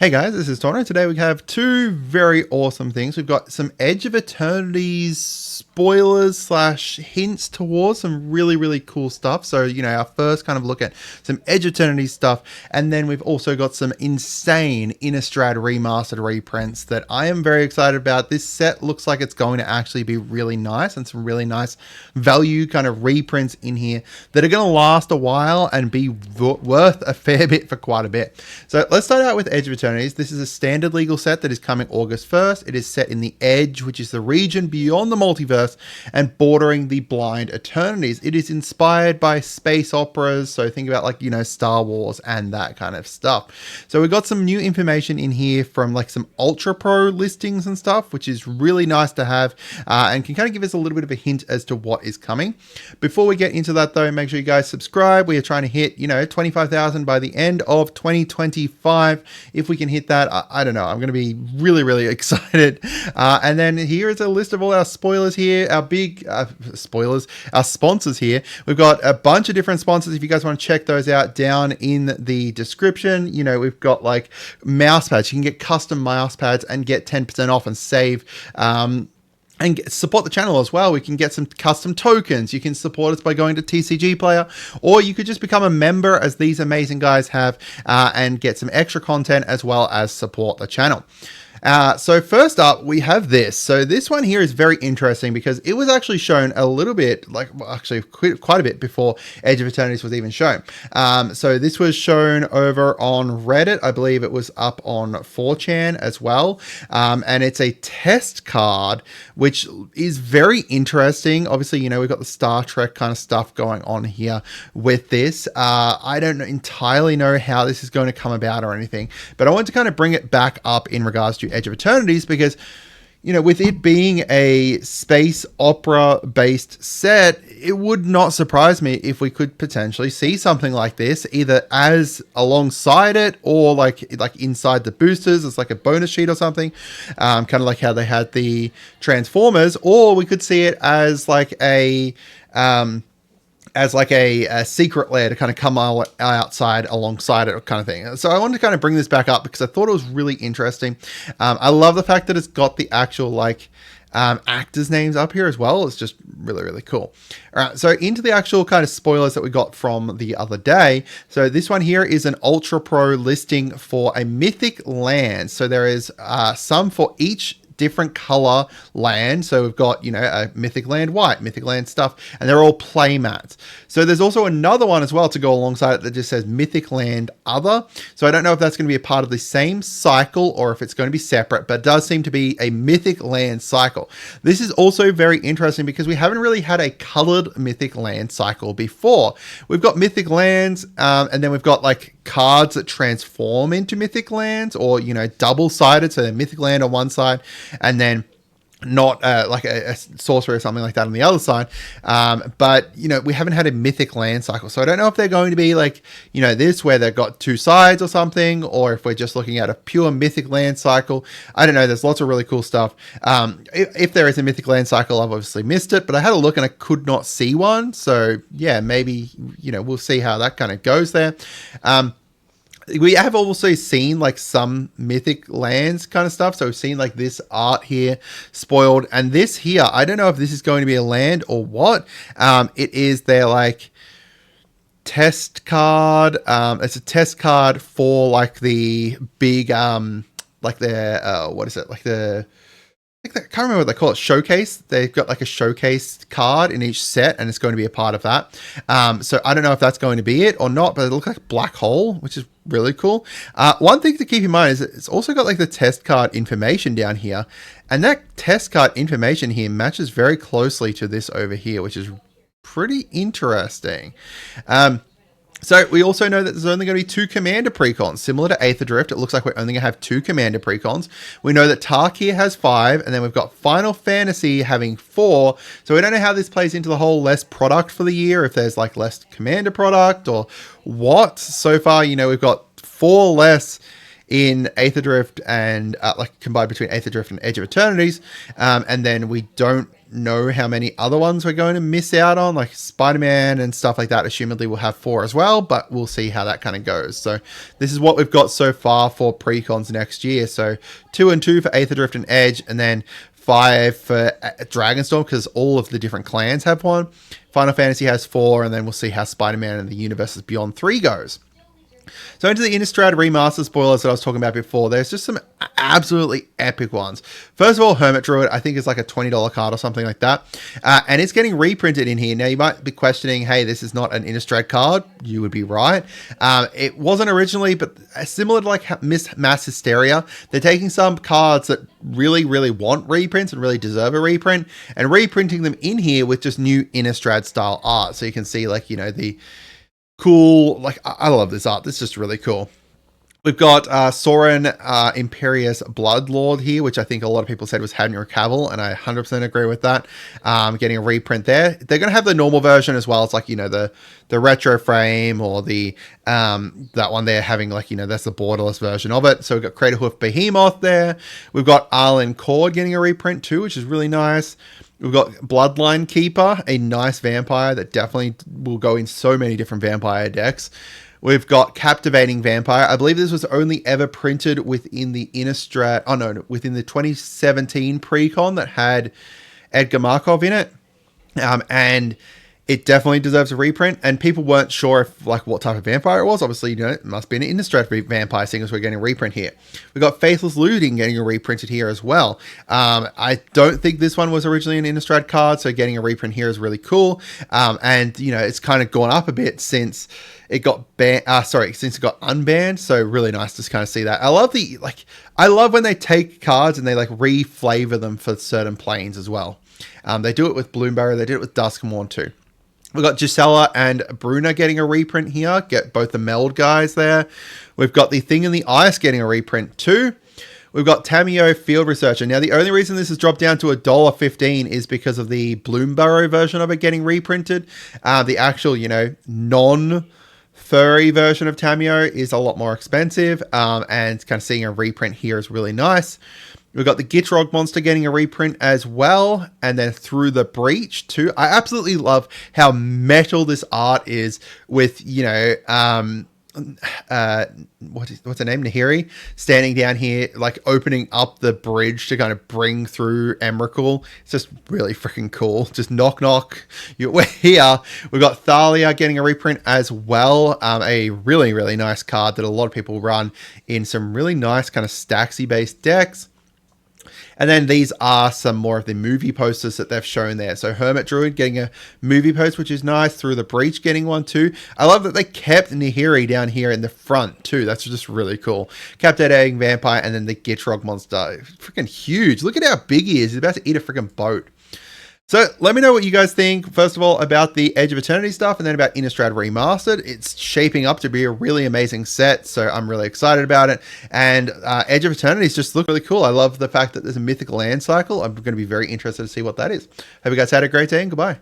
Hey guys, this is Tauna. Today we have two very awesome things. We've got some Edge of Eternities spoilers slash hints towards some really cool stuff. So, our first kind of look at some Edge of Eternities stuff. And then we've also got some insane Innistrad Remastered reprints that I am very excited about. This set looks like it's going to actually be really nice and some really nice value kind of reprints in here that are going to last a while and be worth a fair bit for quite a bit. So let's start out with Edge of Eternities. This is a standard legal set that is coming August 1st. It is set in the Edge, which is the region beyond the multiverse and bordering the blind eternities. It is inspired by space operas, so think about Star Wars and that kind of stuff. So we've got some new information in here from some Ultra Pro listings and stuff, which is really nice to have and can kind of give us a little bit of a hint as to what is coming. Before we get into that though, make sure you guys subscribe. We are trying to hit 25,000 by the end of 2025. If we can hit that, I don't know, I'm going to be really excited. And then here is a list of all our spoilers here, our big spoilers, our sponsors here. We've got a bunch of different sponsors. If you guys want to check those out down in the description, we've got mouse pads. You can get custom mouse pads and get 10% off and save. And support the channel as well. We can get some custom tokens. You can support us by going to TCG Player, or you could just become a member as these amazing guys have and get some extra content as well as support the channel. So first up, we have this. So this one here is very interesting because it was actually shown a little bit, quite a bit before Edge of Eternities was even shown. So this was shown over on Reddit. I believe it was up on 4chan as well. And it's a test card, which is very interesting. Obviously, we've got the Star Trek kind of stuff going on here with this. I don't entirely know how this is going to come about or anything, but I want to kind of bring it back up in regards to Edge of Eternities because, with it being a space opera based set, it would not surprise me if we could potentially see something like this either as alongside it or like inside the boosters as a bonus sheet or something, kind of like how they had the Transformers, or we could see it as a secret layer to kind of come outside alongside it kind of thing. So I wanted to kind of bring this back up because I thought it was really interesting. I love the fact that it's got the actual actors' names up here as well. It's just really cool. All right, so into the actual kind of spoilers that we got from the other day. So this one here is an Ultra Pro listing for a Mythic land. So there is some for each different color land. So we've got, a Mythic land white, Mythic land stuff, and they're all play mats. So there's also another one as well to go alongside it that just says Mythic land other. So I don't know if that's going to be a part of the same cycle or if it's going to be separate, but it does seem to be a Mythic land cycle. This is also very interesting because we haven't really had a colored Mythic land cycle before. We've got Mythic lands, and then we've got cards that transform into Mythic lands, or double-sided, so they're Mythic land on one side and then not a sorcery or something like that on the other side. But we haven't had a Mythic land cycle, so I don't know if they're going to be this where they've got two sides or something, or if we're just looking at a pure Mythic land cycle. I don't know. There's lots of really cool stuff. If there is a Mythic land cycle, I've obviously missed it, but I had a look and I could not see one. So yeah, maybe we'll see how that kind of goes there. We have also seen some Mythic lands kind of stuff. So we've seen this art here spoiled, and this here, I don't know if this is going to be a land or what. It is their test card. It's a test card for the big their what is it, I can't remember what they call it, showcase. They've got a showcase card in each set, and it's going to be a part of that. So I don't know if that's going to be it or not, but it looks like Black Hole, which is really cool. One thing to keep in mind is it's also got the test card information down here, and that test card information here matches very closely to this over here, which is pretty interesting. So we also know that there's only going to be 2 Commander Precons. Similar to Aether Drift, it looks like we're only going to have 2 Commander Precons. We know that Tarkir has 5, and then we've got Final Fantasy having 4. So we don't know how this plays into the whole less product for the year, if there's less Commander product or what. So far, we've got 4 less in Aether Drift and like combined between Aether Drift and Edge of Eternities. And then we don't know how many other ones we're going to miss out on, like Spider-Man and stuff like that. Assumedly we'll have 4 as well, but we'll see how that kind of goes. So this is what we've got so far for precons next year. So 2 and 2 for Aether Drift and Edge, and then 5 for Dragonstorm, because all of the different clans have one. Final Fantasy has 4, and then we'll see how Spider-Man and the Universes Beyond 3 goes. So into the Innistrad Remastered spoilers that I was talking about before, there's just some absolutely epic ones. First of all, Hermit Druid, I think is like a $20 card or something like that. And it's getting reprinted in here. Now, you might be questioning, hey, this is not an Innistrad card. You would be right. It wasn't originally, but similar to like Mass Hysteria, they're taking some cards that really, really want reprints and really deserve a reprint and reprinting them in here with just new Innistrad style art. So you can see like, you know, the cool, like, I love this art. This is just really cool. We've got Soren Imperious Bloodlord here, which I think a lot of people said was Henry Cavill, and I 100% agree with that. Getting a reprint there. They're going to have the normal version as well. It's like, you know, the retro frame, or the that one there having like, you know, that's the borderless version of it. So we've got Craterhoof Behemoth there. We've got Arlen Cord getting a reprint too, which is really nice. We've got Bloodline Keeper, a nice vampire that definitely will go in so many different vampire decks. We've got Captivating Vampire. I believe this was only ever printed within the Innistrad, within the 2017 precon that had Edgar Markov in it. And it definitely deserves a reprint, and people weren't sure if like what type of vampire it was. Obviously, you know, it must be an Innistrad vampire, seeing as we're getting a reprint here. We've got Faithless Looting getting a reprinted here as well. I don't think this one was originally an Innistrad card, so getting a reprint here is really cool. And you know, it's kind of gone up a bit since it got since it got unbanned. So really nice to kind of see that. I love when they take cards and they like re-flavor them for certain planes as well. They do it with Bloomberry, they did it with Duskmourn too. We've got Gisela and Bruna getting a reprint here. Get both the Meld guys there. We've got the Thing in the Ice getting a reprint too. We've got Tamiyo Field Researcher. Now, the only reason this has dropped down to $1.15 is because of the Bloomburrow version of it getting reprinted. The actual, you know, non-furry version of Tamiyo is a lot more expensive. And kind of seeing a reprint here is really nice. We've got the Gitrog monster getting a reprint as well, and then Through the Breach too. I absolutely love how metal this art is with, you know, what's her name? Nahiri standing down here, like opening up the bridge to kind of bring through Emrakul. It's just really freaking cool. Just knock, knock. We're here. We've got Thalia getting a reprint as well. A really, really nice card that a lot of people run in some really nice kind of Staxy based decks. And then these are some more of the movie posters that they've shown there. So Hermit Druid getting a movie post, which is nice. Through the Breach getting one too. I love that they kept Nahiri down here in the front too. That's just really cool. Captivating Vampire, and then the Gitrog monster. Freaking huge. Look at how big he is. He's about to eat a freaking boat. So let me know what you guys think, first of all, about the Edge of Eternity stuff, and then about Innistrad Remastered. It's shaping up to be a really amazing set, so I'm really excited about it. And Edge of Eternities just look really cool. I love the fact that there's a mythical land cycle. I'm going to be very interested to see what that is. Hope you guys had a great day, and goodbye.